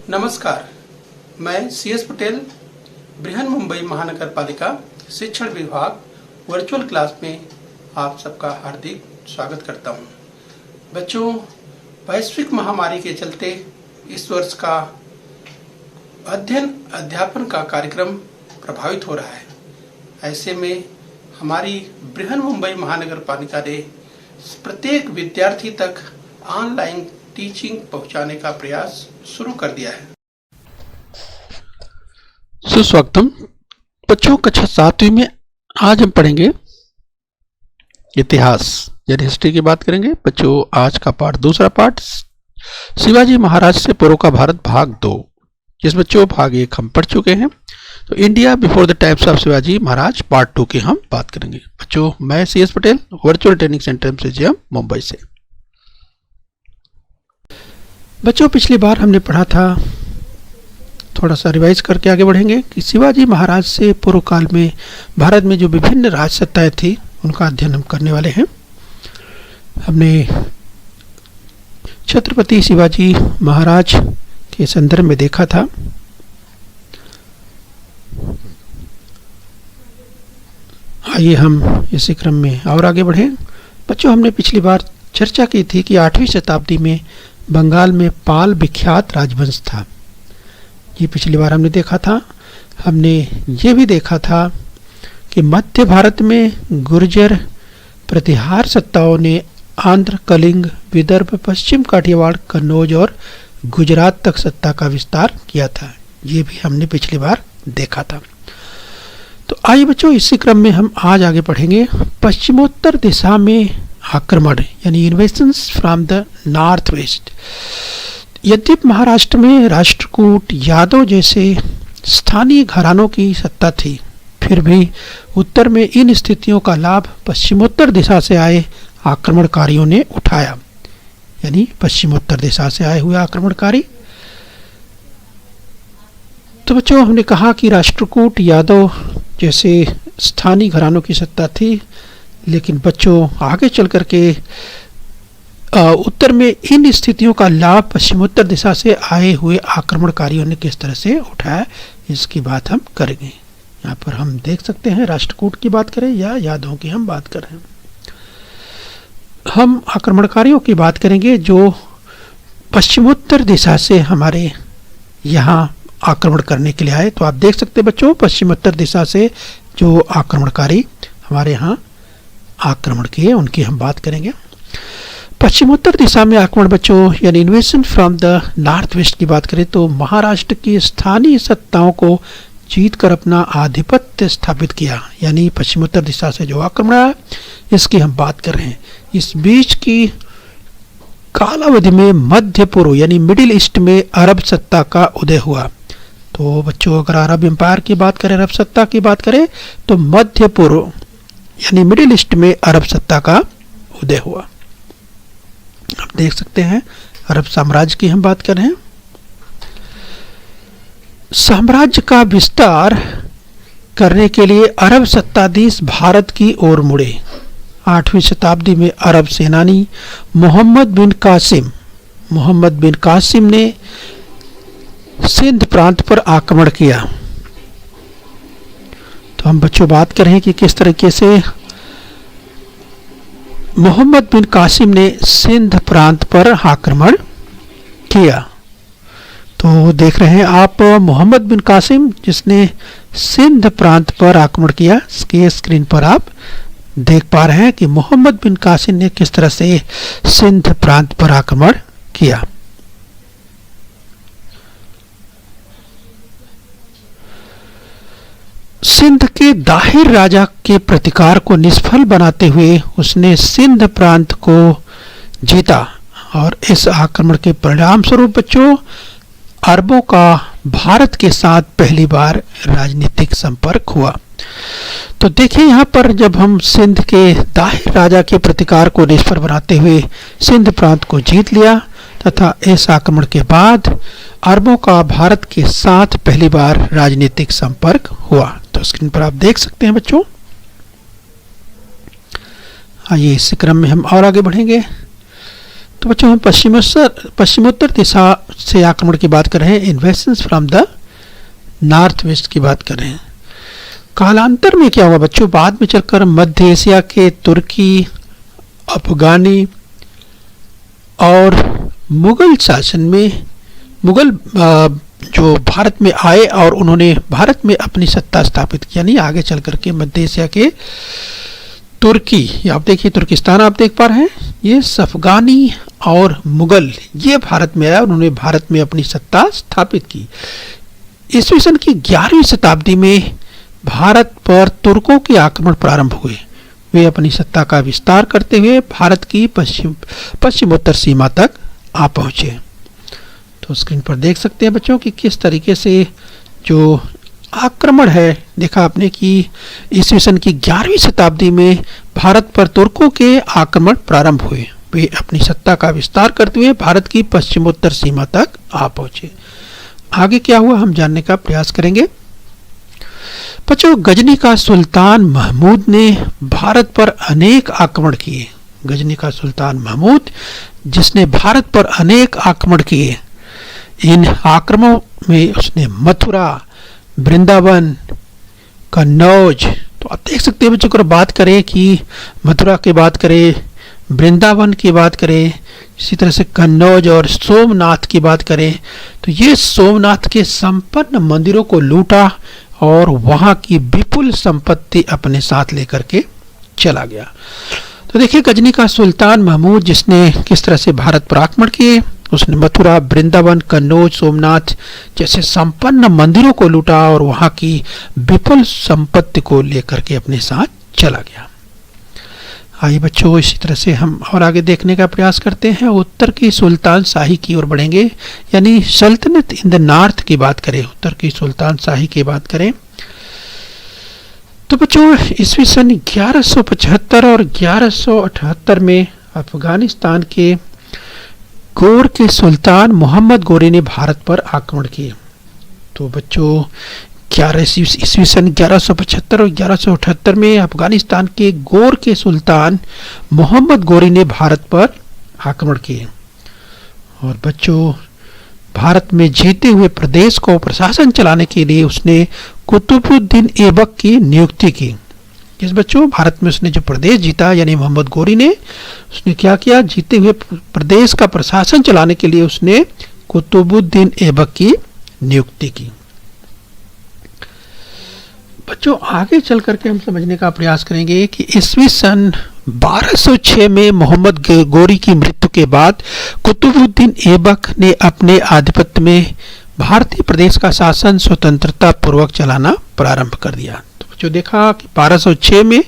नमस्कार, मैं CS पटेल बृहन मुंबई महानगर पालिका शिक्षण विभाग वर्चुअल क्लास में आप सबका हार्दिक स्वागत करता हूं। बच्चों, वैश्विक महामारी के चलते इस वर्ष का अध्ययन अध्यापन का कार्यक्रम प्रभावित हो रहा है। ऐसे में हमारी बृहन मुंबई महानगर पालिका ने प्रत्येक विद्यार्थी तक ऑनलाइन टीचिंग पहुंचाने का प्रयास शुरू कर दिया है। सुस्वागतम बच्चों, कक्षा 7वीं में आज हम पढ़ेंगे इतिहास यानी हिस्ट्री की बात करेंगे। बच्चों, आज का पाठ दूसरा पाठ शिवाजी महाराज से पूर्व का भारत भाग 2। जिस बच्चों भाग 1 हम पढ़ चुके हैं, तो India before the times of Shivaji Maharaj part 2 की हम बात करेंगे। बच्चों, मैं CS Patel virtual training centre MCGM Mumbai से। बच्चों, पिछली बार हमने पढ़ा था, थोड़ा सा रिवाइज करके आगे बढ़ेंगे कि शिवाजी महाराज से पूर्व काल में भारत में जो विभिन्न राज सत्ताएं थी उनका अध्ययन हम करने वाले हैं। हमने छत्रपति शिवाजी महाराज के संदर्भ में देखा था आइए हम इसी क्रम में और आगे बढ़ें। बच्चों, हमने पिछली बार चर्चा की थी कि 8वीं शताब्दी में बंगाल में पाल विख्यात राजवंश था। ये पिछली बार हमने देखा था। हमने ये भी देखा था कि मध्य भारत में गुर्जर प्रतिहार सत्ताओं ने आंध्र, कलिंग, विदर्भ, पश्चिम काठियावाड़, कन्नौज और गुजरात तक सत्ता का विस्तार किया था। ये भी हमने पिछली बार देखा था। तो आइए बच्चों, इसी क्रम में हम आज आगे पढ़ेंगे पश्चिमोत्तर दिशा में आक्रमण यानी invasions from the north west. यद्यपि महाराष्ट्र में राष्ट्रकूट, यादव जैसे स्थानीय घरानों की सत्ता थी, फिर भी उत्तर में इन स्थितियों का लाभ पश्चिमोत्तर दिशा से आए आक्रमणकारियों ने उठाया। यानी पश्चिमोत्तर दिशा से आए हुए आक्रमणकारी। तो बच्चों, हमने कहा कि राष्ट्रकूट, यादव जैसे स्थानीय घरानों की सत्ता थी, लेकिन बच्चों आगे चल करके उत्तर में इन स्थितियों का लाभ पश्चिमोत्तर दिशा से आए हुए आक्रमणकारियों ने किस तरह से उठाया, इसकी बात हम करेंगे। यहाँ पर हम देख सकते हैं, राष्ट्रकूट की बात करें या यादवों की हम बात करें, हम आक्रमणकारियों की बात करेंगे जो पश्चिमोत्तर दिशा से हमारे यहाँ आक्रमण करने के लिए आए। तो आप देख सकते हैं बच्चों, पश्चिमोत्तर दिशा से जो आक्रमणकारी हमारे यहाँ आक्रमण किए उनकी हम बात करेंगे। पश्चिमोत्तर दिशा में आक्रमण बच्चों यानी invasion from the north west की बात करें तो महाराष्ट्र की स्थानीय सत्ताओं को जीत कर अपना आधिपत्य स्थापित किया। यानी पश्चिमोत्तर दिशा से जो आक्रमण आया इसकी हम बात कर रहे हैं। इस बीच की कालावधि में मध्य पूर्व यानी मिडिल ईस्ट में अरब सत्ता का उदय हुआ। तो बच्चों, अगर अरब एम्पायर की बात करें, अरब सत्ता की बात करें, तो मध्य पूर्व यानी मिडिल ईस्ट में अरब सत्ता का उदय हुआ। आप देख सकते हैं, अरब साम्राज्य की हम बात कर रहे हैं। साम्राज्य का विस्तार करने के लिए अरब सत्ताधीश भारत की ओर मुड़े। 8वीं शताब्दी में अरब सेनानी मोहम्मद बिन कासिम ने सिंध प्रांत पर आक्रमण किया। तो हम बच्चों बात कर रहे हैं कि किस तरीके से मोहम्मद बिन कासिम ने सिंध प्रांत पर आक्रमण किया। तो देख रहे हैं आप मोहम्मद बिन कासिम जिसने सिंध प्रांत पर आक्रमण किया। इसके स्क्रीन पर आप देख पा रहे हैं कि मोहम्मद बिन कासिम ने किस तरह से सिंध प्रांत पर आक्रमण किया। सिंध के दाहिर राजा के प्रतिकार को निष्फल बनाते हुए उसने सिंध प्रांत को जीता और इस आक्रमण के परिणाम स्वरूप बच्चों अरबों का भारत के साथ पहली बार राजनीतिक संपर्क हुआ। तो देखिए, यहाँ पर जब हम सिंध के दाहिर राजा के प्रतिकार को निष्फल बनाते हुए सिंध प्रांत को जीत लिया तथा इस आक्रमण के बाद अरबों का भारत के साथ पहली बार राजनीतिक संपर्क हुआ। तो स्क्रीन पर आप देख सकते हैं बच्चों। आइए इस क्रम में हम और आगे बढ़ेंगे। तो बच्चों हम पश्चिमोत्तर दिशा से आक्रमण की बात कर रहे हैं, इन्वेशंस फ्रॉम द नॉर्थ वेस्ट की बात कर रहे हैं। कालांतर में क्या हुआ बच्चों, बाद में चलकर मध्य एशिया के तुर्की, अफगानी और मुगल शासन में मुगल जो भारत में आए और उन्होंने भारत में अपनी सत्ता स्थापित की। यानी आगे चल करके मध्य एशिया के तुर्की, आप देखिए तुर्किस्तान आप देख पा रहे हैं, ये अफगानी और मुगल ये भारत में आया, उन्होंने भारत में अपनी सत्ता स्थापित की। ईस्वी सन की 11वीं शताब्दी में भारत पर तुर्कों के आक्रमण प्रारंभ हुए। वे अपनी सत्ता का विस्तार करते हुए भारत की पश्चिमोत्तर सीमा तक आ पहुंचे। तो स्क्रीन पर देख सकते हैं बच्चों कि किस तरीके से जो आक्रमण है, देखा आपने कि ईस्वी सन की 11वीं शताब्दी में भारत पर तुर्कों के आक्रमण प्रारंभ हुए। वे अपनी सत्ता का विस्तार करते हुए भारत की पश्चिमोत्तर सीमा तक आ पहुंचे। आगे क्या हुआ हम जानने का प्रयास करेंगे। बच्चों गजनी का सुल्तान महमूद ने भारत पर अनेक आक्रमण किए। गजनी का सुल्तान महमूद जिसने भारत पर अनेक आक्रमण किए, इन आक्रमणों में उसने मथुरा, वृंदावन, कन्नौज, तो आप देख सकते हैं बच्चों अगर बात करें कि मथुरा की बात करें, वृंदावन की बात करें, इसी तरह से कन्नौज और सोमनाथ की बात करें, तो ये सोमनाथ के संपन्न मंदिरों को लूटा और वहां की विपुल संपत्ति अपने साथ लेकर के चला गया। तो देखिए गजनी का सुल्तान महमूद जिसने किस तरह से भारत पर आक्रमण किए, उसने मथुरा, वृंदावन, कन्नौज, सोमनाथ जैसे संपन्न मंदिरों को लूटा और वहां की विपुल संपत्ति को लेकर के अपने साथ चला गया। आइए बच्चों इसी तरह से हम और आगे देखने का प्रयास करते हैं। उत्तर की सुल्तान शाही की ओर बढ़ेंगे, यानी सल्तनत इन द नॉर्थ की बात करें, उत्तर की सुल्तान शाही की बात करें तो बच्चों ईस्वी सन 1175 और 1178 में अफगानिस्तान के गोर के सुल्तान मोहम्मद गोरी ने भारत पर आक्रमण किए। तो बच्चों ईस्वी सन 1175 और 1178 में अफगानिस्तान के गोर के सुल्तान मोहम्मद गोरी ने भारत पर आक्रमण किए और बच्चों भारत में जीते हुए प्रदेश को प्रशासन चलाने के लिए उसने कुतुबुद्दीन ऐबक की नियुक्ति की। किस बच्चों, भारत में उसने जो प्रदेश जीता यानी मोहम्मद गोरी ने, उसने क्या किया, जीते हुए प्रदेश का प्रशासन चलाने के लिए उसने कुतुबुद्दीन ऐबक की नियुक्ति की। बच्चों आगे चल करके हम समझने का प्रयास करेंगे कि ईस्वी सन 1206 में मोहम्मद गोरी की मृत्यु के बाद कुतुबुद्दीन ऐबक ने अपने आधिपत्य में भारतीय प्रदेश का शासन स्वतंत्रता पूर्वक चलाना प्रारंभ कर दिया। तो बच्चों देखा कि 1206 में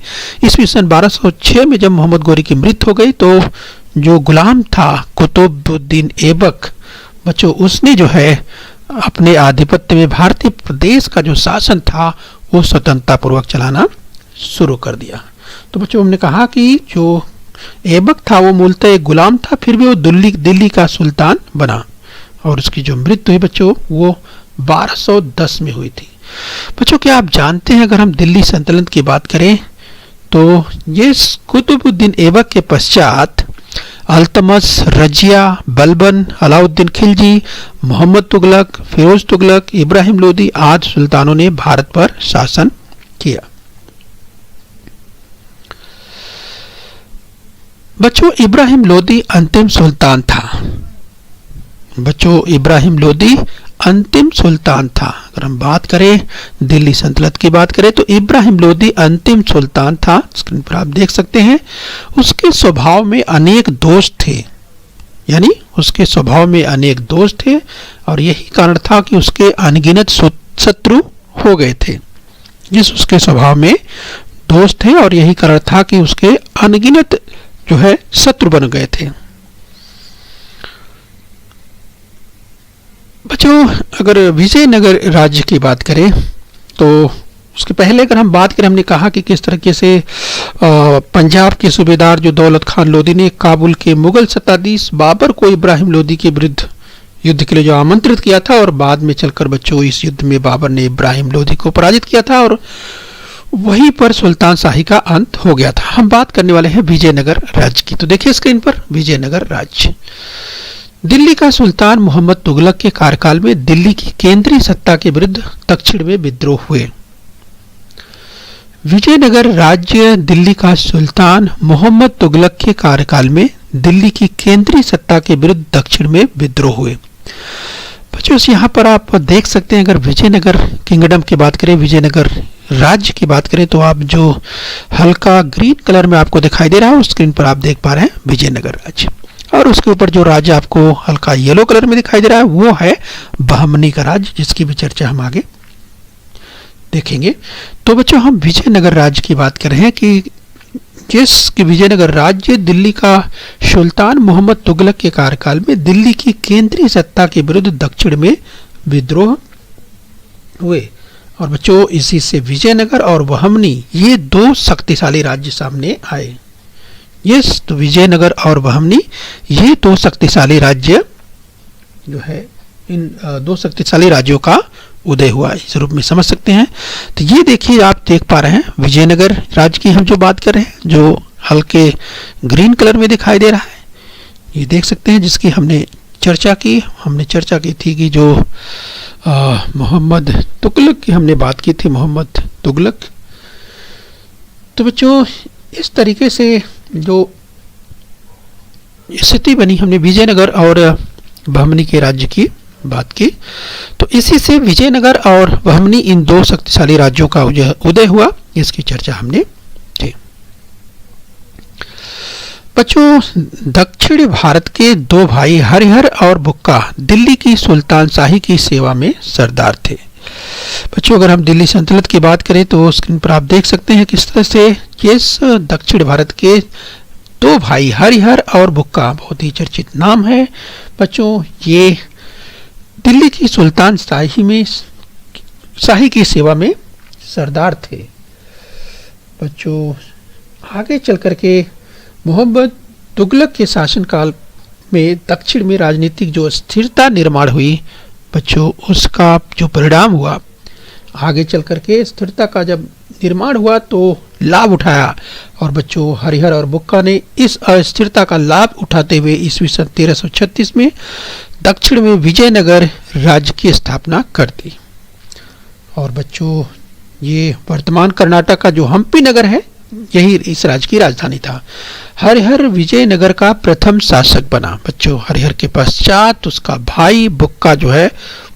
ईस्वी सन 1206 में जब मोहम्मद गोरी की मृत्यु हो गई तो जो गुलाम था कुतुबुद्दीन ऐबक, बच्चों उसने जो है अपने आधिपत्य में भारतीय प्रदेश का जो शासन था वो स्वतंत्रता पूर्वक चलाना शुरू कर दिया। तो बच्चों हमने कहा कि जो ऐबक था वो मूलतः एक गुलाम था, फिर भी वो दिल्ली का सुल्तान बना और उसकी जो मृत्यु हुई बच्चों वो 1210 में हुई थी। बच्चों क्या आप जानते हैं अगर हम दिल्ली सल्तनत की बात करें तो ये कुतुबुद्दीन ऐबक के पश्चात अल्तमस, रजिया, बलबन, अलाउद्दीन खिलजी, मोहम्मद तुगलक, फिरोज तुगलक, इब्राहिम लोदी आदि सुल्तानों ने भारत पर शासन किया। बच्चों इब्राहिम लोदी अंतिम सुल्तान था। बच्चों इब्राहिम लोदी अंतिम सुल्तान था। अगर हम बात करें दिल्ली सल्तनत की बात करें तो इब्राहिम लोदी अंतिम सुल्तान था। स्क्रीन पर आप देख सकते हैं उसके स्वभाव में अनेक दोष थे, यानी उसके स्वभाव में अनेक दोष थे और यही कारण था कि उसके अनगिनत शत्रु हो गए थे। जिस उसके स्वभाव में दोष थे और यही कारण था कि उसके अनगिनत जो है शत्रु बन गए थे। बच्चों अगर विजयनगर राज्य की बात करें तो उसके पहले अगर हम बात करें, हमने कहा कि किस तरीके से पंजाब के सूबेदार जो दौलत खान लोदी ने काबुल के मुगल सत्ताधीश बाबर को इब्राहिम लोदी के विरुद्ध युद्ध के लिए जो आमंत्रित किया था और बाद में चलकर बच्चों इस युद्ध में बाबर ने इब्राहिम लोदी को पराजित किया था और वहीं पर सुल्तान शाही का अंत हो गया था। हम बात करने वाले हैं विजयनगर राज्य की। तो देखिए स्क्रीन पर विजयनगर राज्य। दिल्ली का सुल्तान मोहम्मद तुगलक के कार्यकाल में दिल्ली की केंद्रीय सत्ता के विरुद्ध दक्षिण में विद्रोह हुए। विजयनगर राज्य दिल्ली का सुल्तान मोहम्मद तुगलक के कार्यकाल में दिल्ली की केंद्रीय सत्ता के विरुद्ध दक्षिण में विद्रोह हुए। बच्चों यहाँ पर आप देख सकते हैं, अगर विजयनगर किंगडम की बात करें, विजयनगर राज्य की बात करें, तो आप जो हल्का ग्रीन कलर में आपको दिखाई दे रहा है उस स्क्रीन पर आप देख पा रहे हैं विजयनगर राज्य, और उसके ऊपर जो राज्य आपको हल्का येलो कलर में दिखाई दे रहा है वो है बहमनी का राज्य, जिसकी भी चर्चा हम आगे देखेंगे। तो बच्चों हम विजयनगर राज्य की बात कर रहे हैं कि जिसकी विजयनगर राज्य दिल्ली का सुल्तान मोहम्मद तुगलक के कार्यकाल में दिल्ली की केंद्रीय सत्ता के विरुद्ध दक्षिण में विद्रोह हुए। और बच्चों इसी से विजयनगर और बहमनी ये दो शक्तिशाली राज्य सामने आए। यस, तो विजयनगर और बहमनी ये दो शक्तिशाली राज्य जो है, इन दो शक्तिशाली राज्यों का उदय हुआ, इस रूप में समझ सकते हैं। तो ये देखिए आप देख पा रहे हैं विजयनगर राज्य की हम जो बात कर रहे हैं, जो हल्के ग्रीन कलर में दिखाई दे रहा है, ये देख सकते हैं, जिसकी हमने चर्चा की थी कि जो मोहम्मद तुगलक की हमने बात की थी, मोहम्मद तुगलक। तो बच्चों इस तरीके से जो स्थिति बनी, हमने विजयनगर और बहमनी के राज्य की बात की, तो इसी से विजयनगर और बहमनी इन दो शक्तिशाली राज्यों का उदय हुआ, इसकी चर्चा हमने की। बच्चों दक्षिण भारत के दो भाई हरिहर और बुक्का दिल्ली की सुल्तान शाही की सेवा में सरदार थे। बच्चों अगर हम दिल्ली सल्तनत की बात करें तो स्क्रीन पर आप देख सकते हैं किस तरह से इस दक्षिण भारत के दो भाई हरिहर और बुक्का, बहुत ही चर्चित नाम है बच्चों, ये दिल्ली की सुल्तान शाही की सेवा में सरदार थे। बच्चों आगे चल करके मोहम्मद तुगलक के शासनकाल में दक्षिण में राजनीतिक जो स्थिरता निर्माण हुई, बच्चों उसका जो परिणाम हुआ, आगे चल करके स्थिरता का जब निर्माण हुआ तो लाभ उठाया, और बच्चों हरिहर और बुक्का ने इस अस्थिरता का लाभ उठाते हुए ईस्वी सन 1336 में दक्षिण में विजयनगर राज्य की स्थापना कर दी। और बच्चों ये वर्तमान कर्नाटक का जो हम्पी नगर है, यही इस राज्य की राजधानी था। हरिहर विजयनगर का प्रथम शासक बना। बच्चों हरिहर के पश्चात उसका भाई बुक्का जो है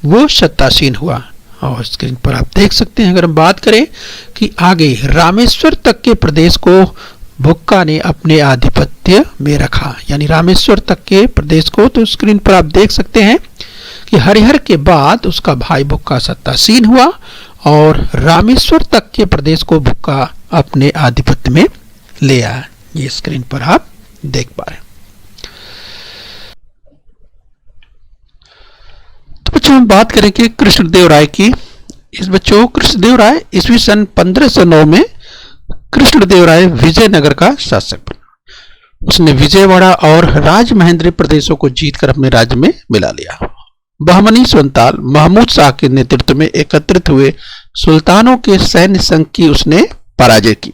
वो सत्तासीन हुआ। और स्क्रीन पर आप देख सकते हैं, अगर हम बात करें कि आगे रामेश्वर तक के प्रदेश को बुक्का ने अपने आधिपत्य में रखा, यानी रामेश्वर तक के प्रदेश को, तो स्क्रीन पर आप देख सकते हैं कि हरिहर के बाद उसका भाई बुक्का सत्तासीन हुआ और रामेश्वर तक के प्रदेश को बुक्का अपने आधिपत्य में ले आया। ये स्क्रीन पर आप देख पा रहे हैं। तो बच्चों हम बात करेंगे कृष्णदेवराय की। इस बच्चों कृष्णदेवराय ईस्वी सन 1509 में कृष्णदेवराय विजयनगर का शासक बना। उसने विजयवाड़ा और राजमहेंद्री प्रदेशों को जीतकर अपने राज्य में मिला लिया। बहमनी सुल्तान महमूद शाह के नेतृत्व में एकत्रित हुए सुल्तानों के सैन्य संघ की उसने पराजय की।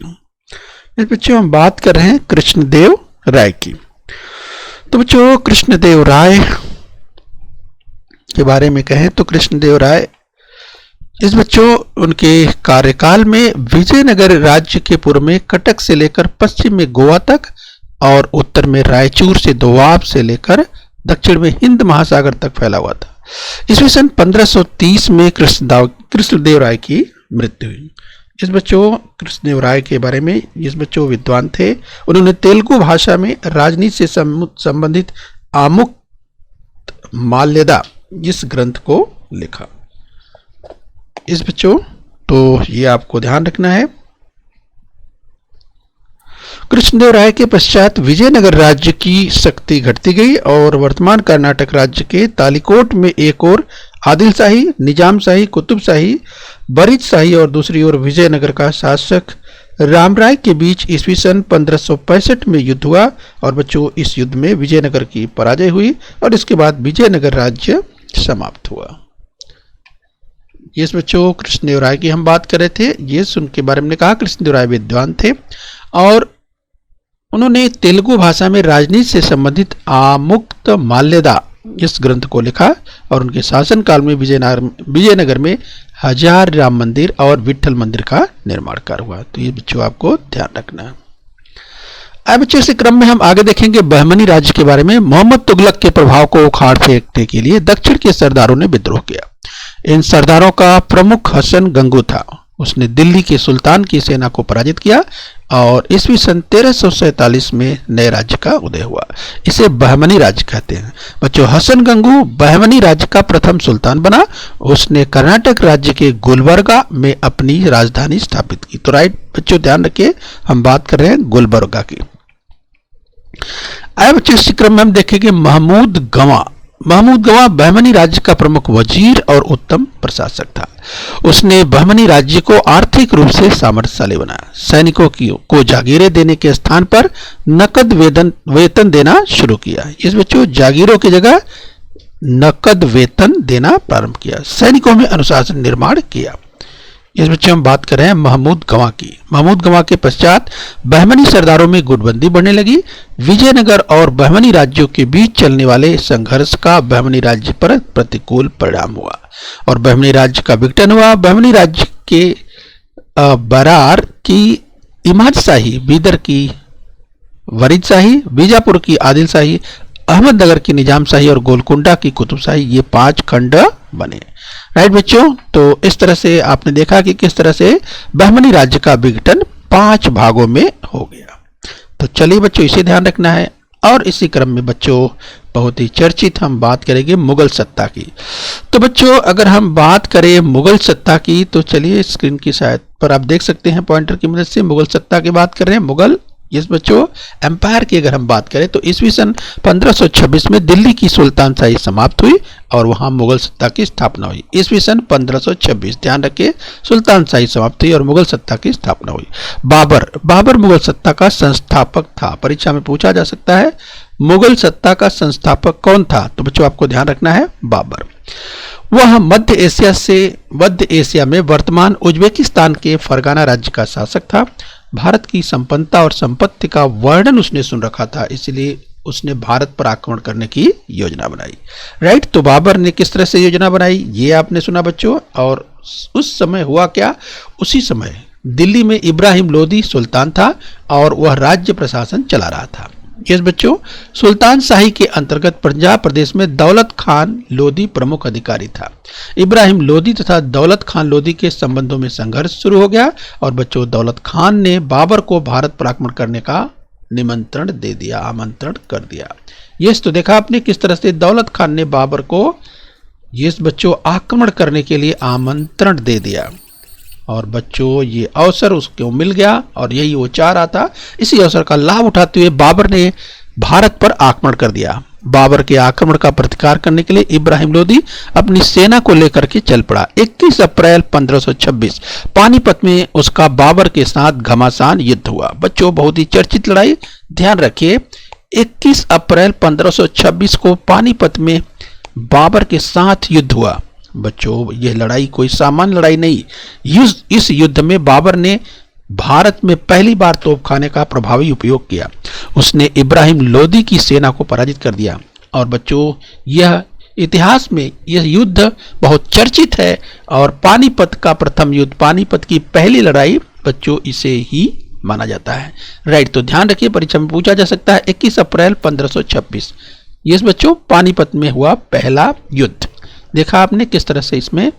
इस बच्चों हम बात कर रहे हैं कृष्णदेव राय की। तो बच्चों कृष्णदेव राय के बारे में कहें तो कृष्णदेव राय इस बच्चों उनके कार्यकाल में विजयनगर राज्य के पूर्व में कटक से लेकर पश्चिम में गोवा तक और उत्तर में रायचूर से दोआब से लेकर दक्षिण में हिंद महासागर तक फैला हुआ था। ईस्वी सन 1530 में कृष्णदेव राय की मृत्यु हुई। इस बच्चों कृष्णदेव राय के बारे में, इस बच्चों विद्वान थे। उन्होंने तेलुगु भाषा में राजनीति से संबंधित आमुक्त माल्यदा इस ग्रंथ को लिखा। इस बच्चों तो ये आपको ध्यान रखना है। कृष्णदेव राय के पश्चात विजयनगर राज्य की शक्ति घटती गई और वर्तमान कर्नाटक राज्य के तालिकोट में एक ओर आदिल शाही, निजाम शाही, कुतुब शाही, बरीद शाही और दूसरी ओर विजयनगर का शासक रामराय के बीच ईस्वी सन 1565 में युद्ध हुआ। और बच्चों इस युद्ध में विजयनगर की पराजय हुई और इसके बाद विजयनगर राज्य समाप्त हुआ। यस बच्चों, कृष्णदेवराय की हम बात कर रहे थे। यस, उनके बारे में कहा कृष्णदेवराय विद्वान थे और उन्होंने तेलुगु भाषा में राजनीति से संबंधित आमुक्त माल्यदा इस ग्रंथ को लिखा और उनके शासनकाल में विजयनगर में हजार राम मंदिर और विठल मंदिर का निर्माण कार्य हुआ। तो ये बच्चों आपको ध्यान रखना है। अब बच्चों इसी क्रम में हम आगे देखेंगे बहमनी राज्य के बारे में। मोहम्मद तुगलक के प्रभाव को उखाड़ फेंकने के लिए दक्षिण के सरदारों ने विद्रोह किया। इन सरदारों का प्रमुख हसन गंगू था। उसने दिल्ली के सुल्तान की सेना को पराजित किया और ईस्वी सन 1347 में नए राज्य का उदय हुआ। इसे बहमनी राज्य कहते हैं। बच्चों, हसन गंगू बहमनी राज्य का प्रथम सुल्तान बना। उसने कर्नाटक राज्य के गुलबर्गा में अपनी राजधानी स्थापित की। तो राइट बच्चों, ध्यान रखिए, हम बात कर रहे हैं गुलबर्गा की। आए बच्चों, इसी क्रम में हम देखेंगे महमूद गवां। महमूद गवां बहमनी राज्य का प्रमुख वजीर और उत्तम प्रशासक था। उसने बहमनी राज्य को आर्थिक रूप से सामर्थ्यशाली बनाया। सैनिकों को जागीरें देने के स्थान पर नकद वेतन देना शुरू किया। इस बच्चों, जागीरों की जगह नकद वेतन देना प्रारंभ किया। सैनिकों में अनुशासन निर्माण किया। इस बच्चों हम बात कर रहे हैं महमूद गवां की। महमूद गवां के पश्चात बहमनी सरदारों में गुटबंदी बढ़ने लगी। विजयनगर और बहमनी राज्यों के बीच चलने वाले संघर्ष का बहमनी राज्य पर प्रतिकूल परिणाम हुआ और बहमनी राज्य का विघटन हुआ। बहमनी राज्य के बरार की इमाद शाही, बीदर की वरीद शाही, बीजापुर की आदिल शाही, अहमदनगर की निजाम शाही और गोलकुंडा की कुतुब शाही, ये 5 खंड बने। राइट बच्चों, तो इस तरह से आपने देखा कि किस तरह से बहमनी राज्य का विघटन 5 भागों में हो गया। तो चलिए बच्चों, इसे ध्यान रखना है। और इसी क्रम में बच्चों बहुत ही चर्चित हम बात करेंगे मुगल सत्ता की। तो बच्चों अगर हम बात करें मुगल सत्ता की, तो चलिए स्क्रीन की शायद पर आप देख सकते हैं पॉइंटर की मदद से मुगल सत्ता की बात कर रहे हैं। मुगल यस बच्चों, एम्पायर की अगर हम बात करें तो ईस्वी सन 1526 में दिल्ली की सुल्तानशाही समाप्त हुई और वहां मुगल सत्ता की स्थापना हुई। ईस्वी सन 1526, ध्यान रखिए, सुल्तानशाही समाप्त हुई और मुगल सत्ता की स्थापना हुई। बाबर मुगल सत्ता का संस्थापक था। परीक्षा में पूछा जा सकता है मुगल सत्ता का संस्थापक कौन था? तो बच्चों आपको ध्यान रखना है बाबर। वह मध्य एशिया में वर्तमान उज्बेकिस्तान के फरगाना राज्य का शासक था। भारत की संपन्नता और संपत्ति का वर्णन उसने सुन रखा था, इसलिए उसने भारत पर आक्रमण करने की योजना बनाई। राइट, तो बाबर ने किस तरह से योजना बनाई ये आपने सुना बच्चों। और उस समय हुआ क्या, उसी समय दिल्ली में इब्राहिम लोदी सुल्तान था और वह राज्य प्रशासन चला रहा था। यस बच्चों, सुल्तान शाही के अंतर्गत पंजाब प्रदेश में दौलत खान लोदी प्रमुख अधिकारी था। इब्राहिम लोदी तथा दौलत खान लोदी के संबंधों में संघर्ष शुरू हो गया और बच्चों दौलत खान ने बाबर को भारत पर आक्रमण करने का आमंत्रण कर दिया। यस, तो देखा आपने किस तरह से दौलत खान ने बाबर को यस बच्चों आक्रमण करने के लिए आमंत्रण दे दिया और बच्चों ये अवसर उसको मिल गया और यही वो चाह रहा था। इसी अवसर का लाभ उठाते हुए बाबर ने भारत पर आक्रमण कर दिया। बाबर के आक्रमण का प्रतिकार करने के लिए इब्राहिम लोदी अपनी सेना को लेकर के चल पड़ा। 21 अप्रैल 1526 पानीपत में उसका बाबर के साथ घमासान युद्ध हुआ। बच्चों बहुत ही चर्चित लड़ाई, ध्यान रखिए 21 अप्रैल 1526 को पानीपत में बाबर के साथ युद्ध हुआ। बच्चों यह लड़ाई कोई सामान्य लड़ाई नहीं। इस युद्ध में बाबर ने भारत में पहली बार तोपखाने का प्रभावी उपयोग किया। उसने इब्राहिम लोदी की सेना को पराजित कर दिया और बच्चों यह इतिहास में यह युद्ध बहुत चर्चित है और पानीपत का प्रथम युद्ध, पानीपत की पहली लड़ाई बच्चों इसे ही माना जाता है। राइट, तो ध्यान रखिए परीक्षा में पूछा जा सकता है 21 अप्रैल 1526 यस बच्चों पानीपत में हुआ पहला युद्ध। देखा आपने किस तरह से इसमें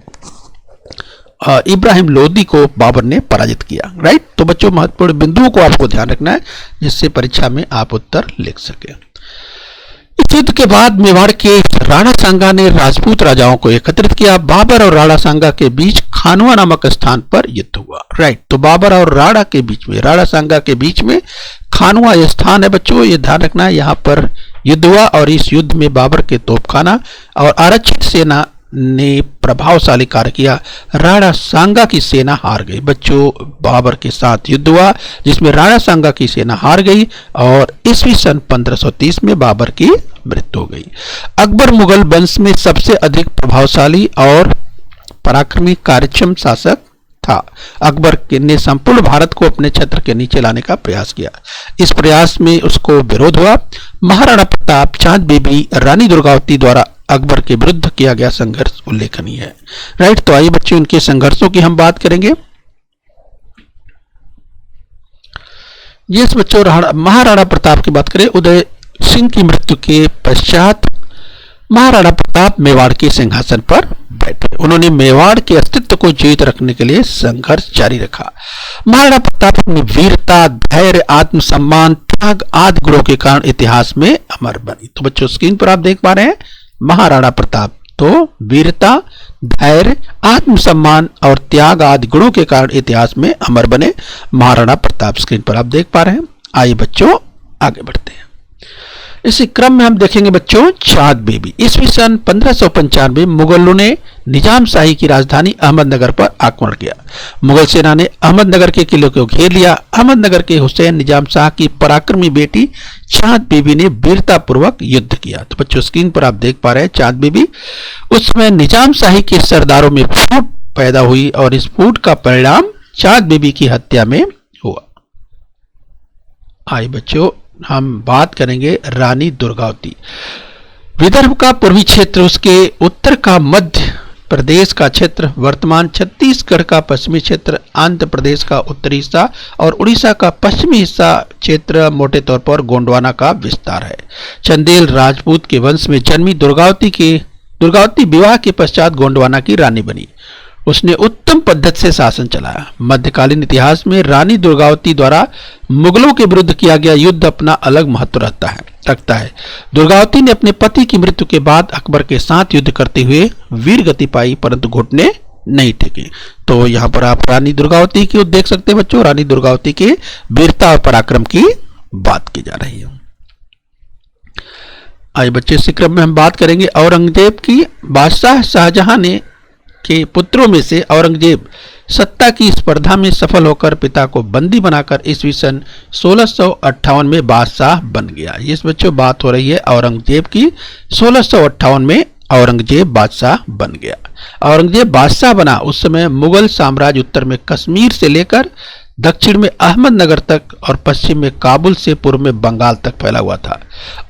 इब्राहिम लोदी को बाबर ने पराजित किया। राइट, तो बच्चों महत्वपूर्ण बिंदुओं को आपको ध्यान रखना है जिससे परीक्षा में आप उत्तर लिख सके। इस युद्ध के बाद मेवाड़ के राणा सांगा ने राजपूत राजाओं को एकत्रित किया। बाबर और राणा सांगा के बीच खानुआ नामक स्थान पर युद्ध हुआ। राइट, तो बाबर और राणा के बीच में, राणा सांगा के बीच में खानुआ स्थान है बच्चों, ये ध्यान रखना है। यहाँ पर युद्ध हुआ और इस युद्ध में बाबर के तोपखाना और आरक्षित सेना ने प्रभावशाली कार्य किया। राणा सांगा की सेना हार गई। बच्चों बाबर के साथ युद्ध हुआ जिसमें राणा सांगा की सेना हार गई और ईस्वी सन 1530 में बाबर की मृत्यु हो गई। अकबर मुगल वंश में सबसे अधिक प्रभावशाली और पराक्रमी कार्यक्षम शासक था। अकबर ने संपूर्ण भारत को अपने छत्र के नीचे लाने का प्रयास किया। इस प्रयास में उसको विरोध हुआ। महाराणा प्रताप, चांद बेबी, रानी दुर्गावती द्वारा अकबर के विरुद्ध किया गया संघर्ष उल्लेखनीय है। राइट, तो आइए बच्चों इनके संघर्षों की हम बात करेंगे। ये बच्चों महाराणा प्रताप की बात करें, उदय सिंह की मृत्यु के पश्चात महाराणा प्रताप मेवाड़ के सिंहासन पर बैठे। उन्होंने मेवाड़ के अस्तित्व को जीवित रखने के लिए संघर्ष जारी रखा। महाराणा प्रताप अपनी वीरता, धैर्य, आत्मसम्मान, त्याग आदि गुणों के कारण इतिहास में अमर बनी। तो बच्चों स्क्रीन पर आप देख पा रहे हैं महाराणा प्रताप, तो वीरता, धैर्य, आत्मसम्मान और त्याग आदि गुणों के कारण इतिहास में अमर बने महाराणा प्रताप। स्क्रीन पर आप देख पा रहे हैं। आइए बच्चों आगे बढ़ते हैं। इसी क्रम में हम देखेंगे बच्चों चांद बेबी। ईस्वी सन 1595 मुगलों ने निजाम शाही की राजधानी अहमदनगर पर आक्रमण किया। मुगल सेना ने अहमदनगर के किले को घेर लिया। अहमदनगर के हुसैन निजाम शाह की पराक्रमी बेटी चांद बेबी ने वीरता पूर्वक युद्ध किया। तो बच्चों स्क्रीन पर आप देख पा रहे हैं चांद बेबी। उस समय निजाम शाही के सरदारों में फूट पैदा हुई और इस फूट का परिणाम चांद बेबी की हत्या में हुआ। आइए बच्चों हम बात करेंगे रानी दुर्गावती। विदर्भ का पूर्वी क्षेत्र, उसके उत्तर का मध्य प्रदेश का क्षेत्र, वर्तमान छत्तीसगढ़ का पश्चिमी क्षेत्र, आंध्र प्रदेश का उत्तरी हिस्सा और उड़ीसा का पश्चिमी हिस्सा क्षेत्र मोटे तौर पर गोंडवाना का विस्तार है। चंदेल राजपूत के वंश में जन्मी दुर्गावती विवाह के पश्चात गोंडवाना की रानी बनी। उसने उत्तम पद्धति से शासन चलाया। मध्यकालीन इतिहास में रानी दुर्गावती द्वारा मुगलों के विरुद्ध किया गया युद्ध अपना अलग महत्व रखता है। दुर्गावती ने अपने पति की मृत्यु के बाद अकबर के साथ युद्ध करते हुए वीर गति पाई, परंतु घुटने नहीं टेके। तो यहाँ पर आप रानी दुर्गावती की देख सकते हैं बच्चों। रानी दुर्गावती के वीरता और पराक्रम की बात की जा रही है। आइए बच्चे इस क्रम में हम बात करेंगे औरंगजेब की। बादशाह शाहजहां ने के पुत्रों में से औरंगजेब सत्ता की स्पर्धा में सफल होकर पिता को बंदी बनाकर ईस्वी सन 1658 में बादशाह बन गया। ये बच्चों बात हो रही है औरंगजेब की। 1658 में औरंगजेब बादशाह बन गया। औरंगजेब बादशाह बना उस समय मुगल साम्राज्य उत्तर में कश्मीर से लेकर दक्षिण में अहमदनगर तक और पश्चिम में काबुल से पूर्व में बंगाल तक फैला हुआ था।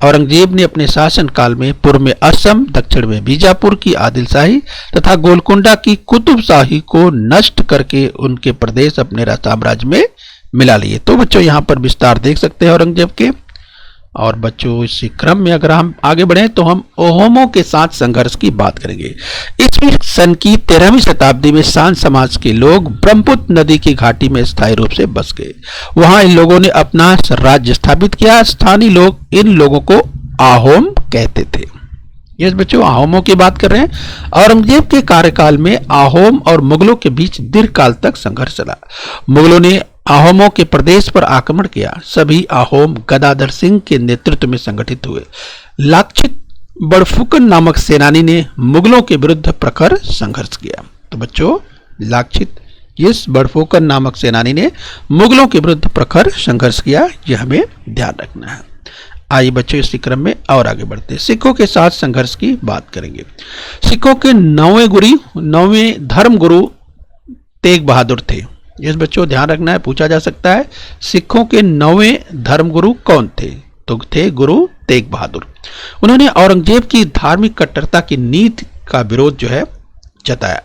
औरंगजेब ने अपने शासन काल में पूर्व में असम, दक्षिण में बीजापुर की आदिलशाही तथा गोलकुंडा की कुतुबशाही को नष्ट करके उनके प्रदेश अपने साम्राज्य में मिला लिए। तो बच्चों यहाँ पर विस्तार देख सकते हैं औरंगजेब के। और बच्चों इसी क्रम में अगर हम आगे बढ़े तो हम ओहोमो के साथ संघर्ष की बात करेंगे। ईस्वी सन की 13वीं शताब्दी में सांड समाज के लोग ब्रह्मपुत्र नदी की घाटी में स्थायी रूप से बस गए। वहां इन लोगों ने अपना राज्य स्थापित किया। स्थानीय लोग इन लोगों को आहोम कहते थे। यस बच्चों आहोमों की बात कर रहे हैं। औरंगजेब के कार्यकाल में आहोम और मुगलों के बीच दीर्घकाल तक संघर्ष चला। मुगलों ने आहोमों के प्रदेश पर आक्रमण किया। सभी आहोम गदाधर सिंह के नेतृत्व में संगठित हुए। लाक्षित बड़फुकन नामक सेनानी ने मुगलों के विरुद्ध प्रखर संघर्ष किया। तो बच्चों लाक्षित इस बड़फुकन नामक सेनानी ने मुगलों के विरुद्ध प्रखर संघर्ष किया, यह हमें ध्यान रखना है। आइए बच्चों इसी क्रम में और आगे बढ़ते हैं। सिखों के साथ संघर्ष की बात करेंगे। सिखों के नौवें धर्म गुरु तेग बहादुर थे। इस बच्चों ध्यान रखना है, पूछा जा सकता है सिखों के 9वें धर्मगुरु कौन थे? तो थे गुरु तेग बहादुर। उन्होंने औरंगजेब की धार्मिक कट्टरता की नीति का विरोध जो है जताया।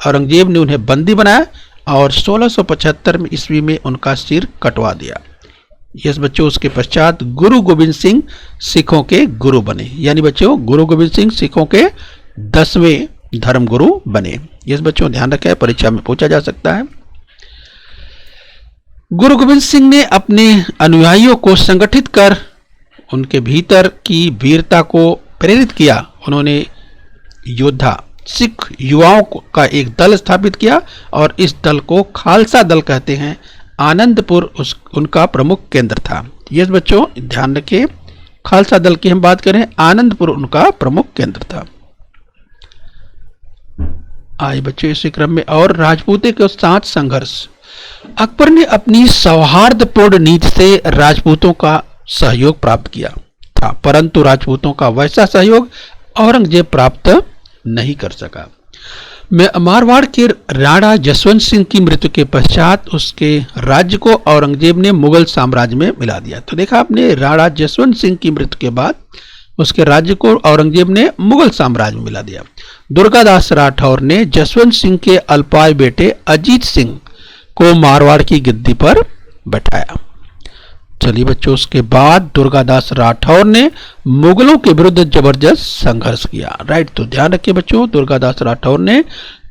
औरंगजेब ने उन्हें बंदी बनाया और 1675 ईस्वी में उनका सिर कटवा दिया। यस बच्चों उसके पश्चात गुरु गोविंद सिंह सिखों के गुरु बने। यानी बच्चों गुरु गोविंद सिंह सिखों के 10वें धर्मगुरु बने। यस बच्चों ध्यान रखें, परीक्षा में पूछा जा सकता है। गुरु गोविंद सिंह ने अपने अनुयायियों को संगठित कर उनके भीतर की वीरता को प्रेरित किया। उन्होंने योद्धा सिख युवाओं का एक दल स्थापित किया और इस दल को खालसा दल कहते हैं। आनंदपुर उनका प्रमुख केंद्र था। ये बच्चों ध्यान रखिए, खालसा दल की हम बात करें, आनंदपुर उनका प्रमुख केंद्र था। आइए बच्चों इसी क्रम में और राजपूतों के साथ संघर्ष। अकबर ने अपनी सौहार्दपूर्ण नीति से राजपूतों का सहयोग प्राप्त किया था, परंतु राजपूतों का वैसा सहयोग औरंगजेब प्राप्त नहीं कर सका। मारवाड़ के राणा जसवंत सिंह की मृत्यु के पश्चात उसके राज्य को औरंगजेब ने मुगल साम्राज्य में मिला दिया। तो देखा आपने, राणा जसवंत सिंह की मृत्यु के बाद उसके राज्य को औरंगजेब ने मुगल साम्राज्य में मिला दिया। दुर्गादास राठौर ने जसवंत सिंह के अल्पाय बेटे अजीत सिंह को मारवाड़ की गद्दी पर बैठाया। चलिए बच्चों, उसके बाद दुर्गादास राठौर ने मुगलों के विरुद्ध जबरदस्त संघर्ष किया। राइट, तो ध्यान रखिए बच्चों, दुर्गादास राठौर ने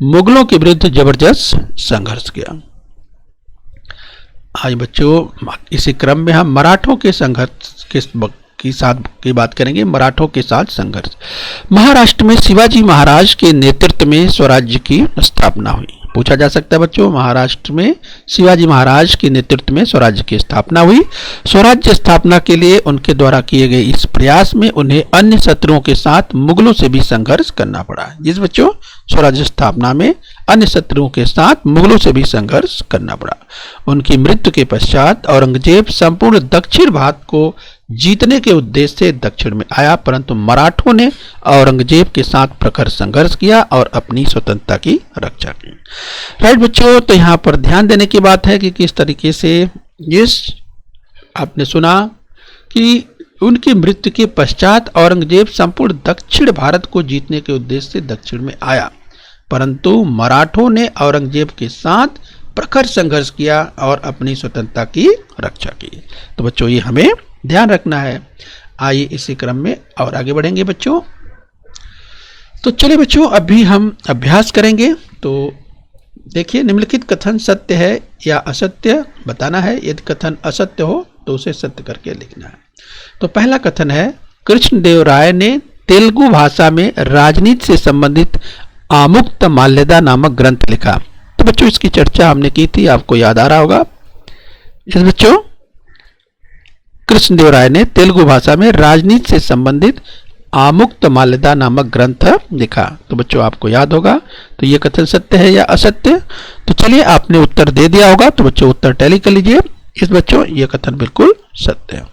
मुगलों के विरुद्ध जबरदस्त संघर्ष किया। आज बच्चों इसी क्रम में हम मराठों के संघर्ष की बात करेंगे। मराठों के साथ संघर्ष। महाराष्ट्र में शिवाजी महाराज के नेतृत्व में स्वराज्य की स्थापना हुई। पूछा जा सकता है बच्चों, महाराष्ट्र में शिवाजी महाराज के नेतृत्व में स्वराज्य की स्थापना हुई। स्वराज्य स्थापना के लिए उनके द्वारा किए गए इस प्रयास में उन्हें अन्य शत्रुओं के साथ मुगलों से भी संघर्ष करना पड़ा। जिस बच्चों स्वराज्य स्थापना में अन्य शत्रुओं के साथ मुगलों से भी संघर्ष करना पड़ा। उनकी मृत्यु के पश्चात औरंगजेब संपूर्ण दक्षिण भारत को जीतने के उद्देश्य से दक्षिण में आया, परंतु मराठों ने औरंगजेब के साथ प्रखर संघर्ष किया और अपनी स्वतंत्रता की रक्षा की। राइट बच्चों, तो यहाँ पर ध्यान देने की बात है कि किस तरीके से आपने सुना कि उनकी मृत्यु के पश्चात औरंगजेब संपूर्ण दक्षिण भारत को जीतने के उद्देश्य से दक्षिण में आया, परंतु मराठों ने औरंगजेब के साथ प्रखर संघर्ष किया और अपनी स्वतंत्रता की रक्षा की। तो बच्चों ये हमें ध्यान रखना है। आइए इसी क्रम में और आगे बढ़ेंगे बच्चों। तो चलिए बच्चों, अभी हम अभ्यास करेंगे। तो देखिए, निम्नलिखित कथन सत्य है या असत्य बताना है। यदि कथन असत्य हो तो उसे सत्य करके लिखना है। तो पहला कथन है, कृष्णदेवराय ने तेलुगु भाषा में राजनीति से संबंधित आमुक्त माल्यदा नामक ग्रंथ लिखा। तो बच्चों इसकी चर्चा हमने की थी, आपको याद आ रहा होगा। इस बच्चों कृष्णदेवराय ने तेलुगु भाषा में राजनीति से संबंधित आमुक्त माल्यदा नामक ग्रंथ लिखा। तो बच्चों आपको याद होगा। तो ये कथन सत्य है या असत्य? तो चलिए, आपने उत्तर दे दिया होगा, तो बच्चों उत्तर टैली कर लीजिए। इस बच्चों ये कथन बिल्कुल सत्य है।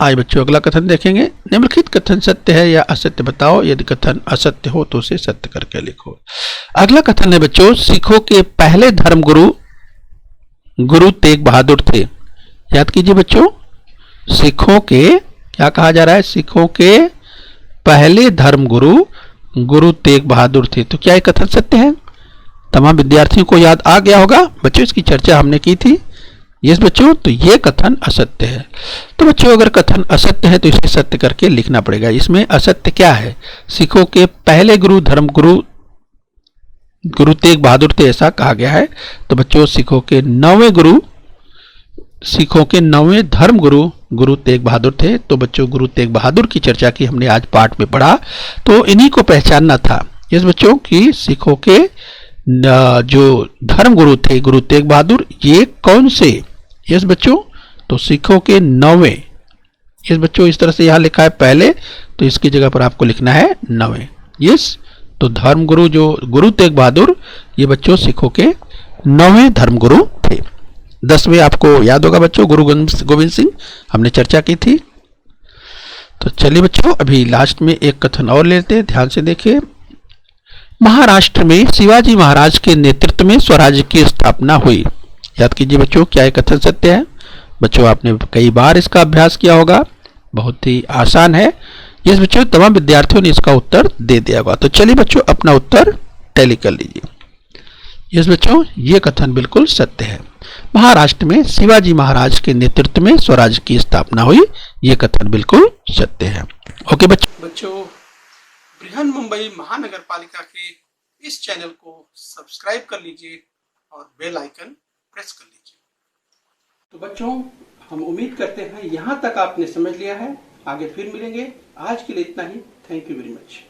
आज बच्चों अगला कथन देखेंगे। निम्नलिखित कथन सत्य है या असत्य बताओ। यदि कथन असत्य हो तो उसे सत्य करके लिखो। अगला कथन है बच्चों, सिखों के पहले धर्म गुरु गुरु तेग बहादुर थे। याद कीजिए बच्चों, सिखों के क्या कहा जा रहा है? सिखों के पहले धर्म गुरु गुरु तेग बहादुर थे। तो क्या ये कथन सत्य है? तमाम विद्यार्थियों को याद आ गया होगा बच्चों, इसकी चर्चा हमने की थी। यस बच्चों, तो ये कथन असत्य है। तो बच्चों अगर कथन असत्य है तो इसे सत्य करके लिखना पड़ेगा। इसमें असत्य क्या है? सिखों के पहले गुरु धर्म गुरु गुरु तेग बहादुर थे, ऐसा कहा गया है। तो बच्चों सिखों के नौवें धर्म गुरु गुरु तेग बहादुर थे। तो बच्चों गुरु तेग बहादुर की चर्चा की हमने आज पाठ में पढ़ा। तो इन्हीं को पहचानना था। यस बच्चों की सिखों के जो धर्म गुरु थे गुरु तेग बहादुर, ये कौन से? यस बच्चों, तो सिखों के 9वें। यस बच्चों, इस तरह से यहां लिखा है पहले, तो इसकी जगह पर आपको लिखना है 9वें। यस, तो धर्म गुरु जो गुरु तेग बहादुर, ये बच्चों सिखों के 9वें धर्म गुरु थे। 10वें आपको याद होगा बच्चों, गुरु गोविंद सिंह, हमने चर्चा की थी। तो चलिए बच्चों, अभी लास्ट में एक कथन और लेते हैं, ध्यान से देखिए। महाराष्ट्र में शिवाजी महाराज के नेतृत्व में स्वराज्य की स्थापना हुई। याद कीजिए बच्चों, क्या ये कथन सत्य है? बच्चों आपने कई बार इसका अभ्यास किया होगा, बहुत ही आसान है। यस बच्चों, तमाम विद्यार्थियों ने इसका उत्तर दे दिया होगा। तो चलिए बच्चों अपना उत्तर टैली कर लीजिए। यस बच्चों, ये कथन बिल्कुल सत्य है। महाराष्ट्र में शिवाजी महाराज के नेतृत्व में स्वराज्य की स्थापना हुई, ये कथन बिल्कुल सत्य है। ओके बच्चों, बृहन मुंबई महानगर पालिका के इस चैनल को सब्सक्राइब कर लीजिए और बेल आइकन प्रेस कर लीजिए। तो बच्चों, हम उम्मीद करते हैं यहाँ तक आपने समझ लिया है। आगे फिर मिलेंगे। आज के लिए इतना ही। Thank you very much.